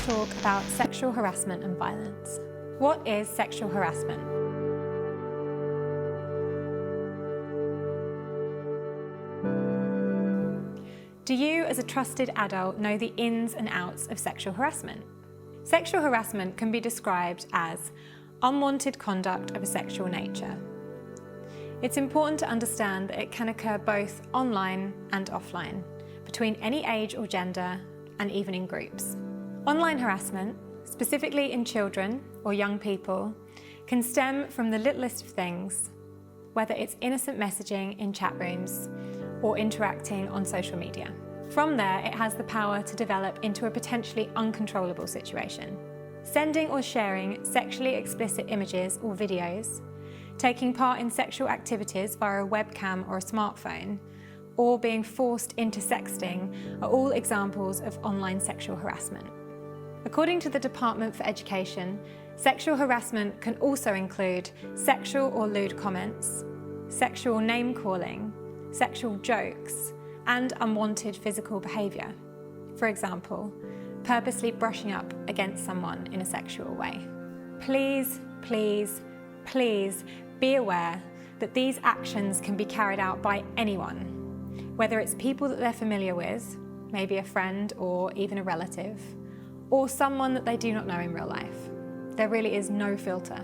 talk about sexual harassment and violence. What is sexual harassment? Do you, as a trusted adult, know the ins and outs of sexual harassment? Sexual harassment can be described as unwanted conduct of a sexual nature. It's important to understand that it can occur both online and offline, between any age or gender, and even in groups. Online harassment, specifically in children or young people, can stem from the littlest of things, whether it's innocent messaging in chat rooms or interacting on social media. From there, it has the power to develop into a potentially uncontrollable situation. Sending or sharing sexually explicit images or videos, taking part in sexual activities via a webcam or a smartphone, or being forced into sexting are all examples of online sexual harassment. According to the Department for Education, sexual harassment can also include sexual or lewd comments, sexual name-calling, sexual jokes, and unwanted physical behaviour. For example, purposely brushing up against someone in a sexual way. Please, please, please be aware that these actions can be carried out by anyone, whether it's people that they're familiar with, maybe a friend or even a relative, or someone that they do not know in real life. There really is no filter.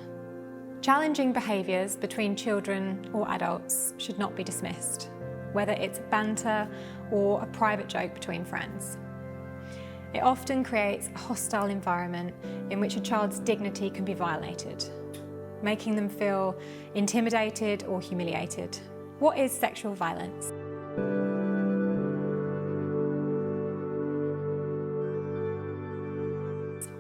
Challenging behaviours between children or adults should not be dismissed, whether it's banter or a private joke between friends. It often creates a hostile environment in which a child's dignity can be violated, making them feel intimidated or humiliated. What is sexual violence?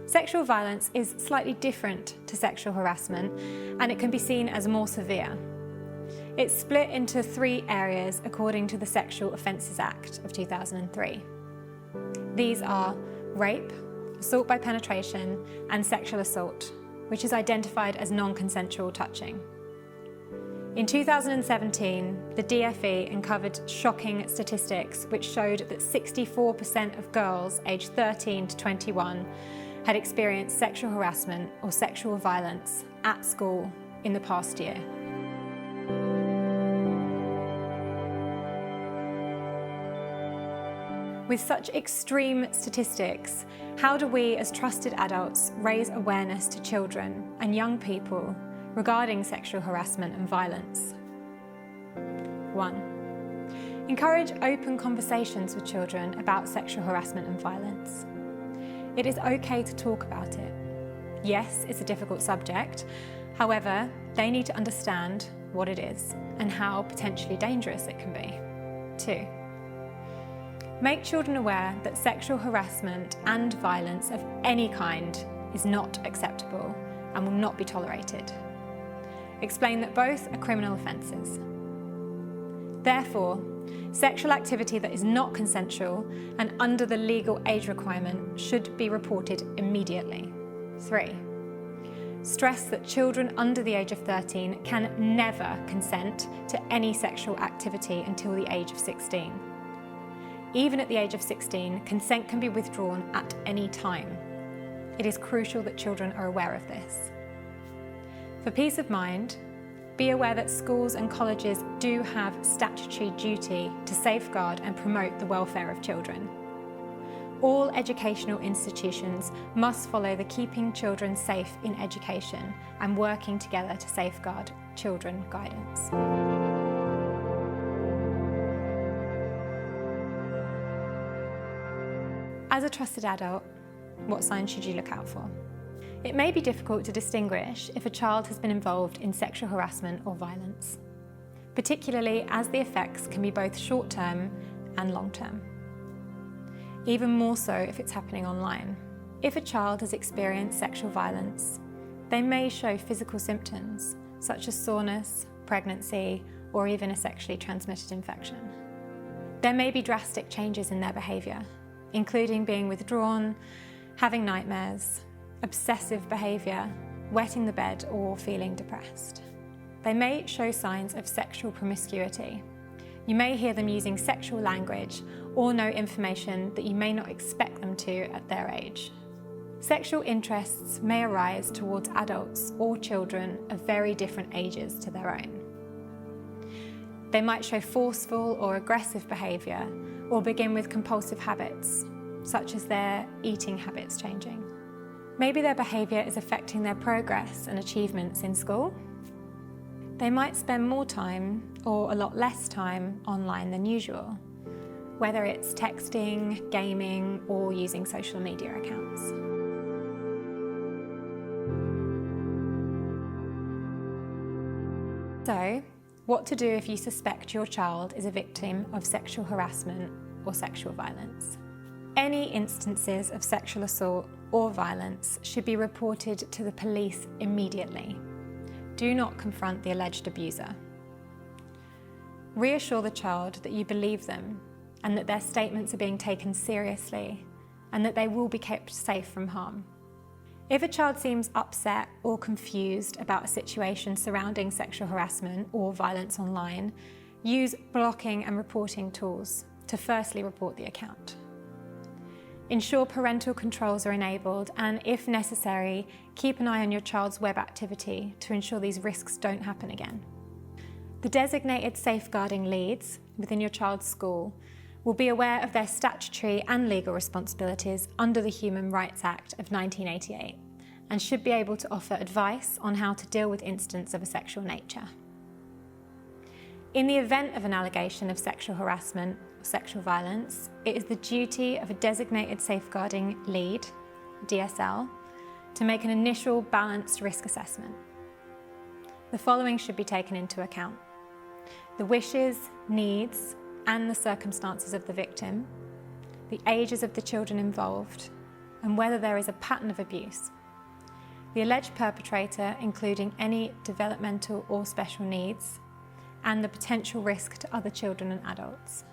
Sexual violence is slightly different to sexual harassment, and it can be seen as more severe. It's split into 3 areas according to the Sexual Offences Act of 2003. These are rape, assault by penetration, and sexual assault, which is identified as non-consensual touching. In 2017, the DFE uncovered shocking statistics which showed that 64% of girls aged 13 to 21 had experienced sexual harassment or sexual violence at school in the past year. With such extreme statistics, how do we as trusted adults raise awareness to children and young people regarding sexual harassment and violence? 1. Encourage open conversations with children about sexual harassment and violence. It is okay to talk about it. Yes, it's a difficult subject. However, they need to understand what it is and how potentially dangerous it can be. 2. Make children aware that sexual harassment and violence of any kind is not acceptable and will not be tolerated. Explain that both are criminal offences. Therefore, sexual activity that is not consensual and under the legal age requirement should be reported immediately. 3. Stress that children under the age of 13 can never consent to any sexual activity until the age of 16. Even at the age of 16, consent can be withdrawn at any time. It is crucial that children are aware of this. For peace of mind, be aware that schools and colleges do have statutory duty to safeguard and promote the welfare of children. All educational institutions must follow the Keeping Children Safe in Education and Working Together to Safeguard Children guidance. As a trusted adult, what signs should you look out for? It may be difficult to distinguish if a child has been involved in sexual harassment or violence, particularly as the effects can be both short-term and long-term. Even more so if it's happening online. If a child has experienced sexual violence, they may show physical symptoms such as soreness, pregnancy, or even a sexually transmitted infection. There may be drastic changes in their behaviour, including being withdrawn, having nightmares, obsessive behaviour, wetting the bed, or feeling depressed. They may show signs of sexual promiscuity. You may hear them using sexual language or know information that you may not expect them to at their age. Sexual interests may arise towards adults or children of very different ages to their own. They might show forceful or aggressive behaviour or begin with compulsive habits, such as their eating habits changing. Maybe their behaviour is affecting their progress and achievements in school. They might spend more time or a lot less time online than usual, whether it's texting, gaming, or using social media accounts. So, what to do if you suspect your child is a victim of sexual harassment or sexual violence. Any instances of sexual assault or violence should be reported to the police immediately. Do not confront the alleged abuser. Reassure the child that you believe them and that their statements are being taken seriously and that they will be kept safe from harm. If a child seems upset or confused about a situation surrounding sexual harassment or violence online, use blocking and reporting tools to firstly report the account. Ensure parental controls are enabled and, if necessary, keep an eye on your child's web activity to ensure these risks don't happen again. The designated safeguarding leads within your child's school will be aware of their statutory and legal responsibilities under the Human Rights Act of 1988 and should be able to offer advice on how to deal with incidents of a sexual nature. In the event of an allegation of sexual harassment or sexual violence, it is the duty of a designated safeguarding lead, DSL, to make an initial balanced risk assessment. The following should be taken into account: the wishes, needs, and the circumstances of the victim, the ages of the children involved, and whether there is a pattern of abuse, the alleged perpetrator, including any developmental or special needs, and the potential risk to other children and adults.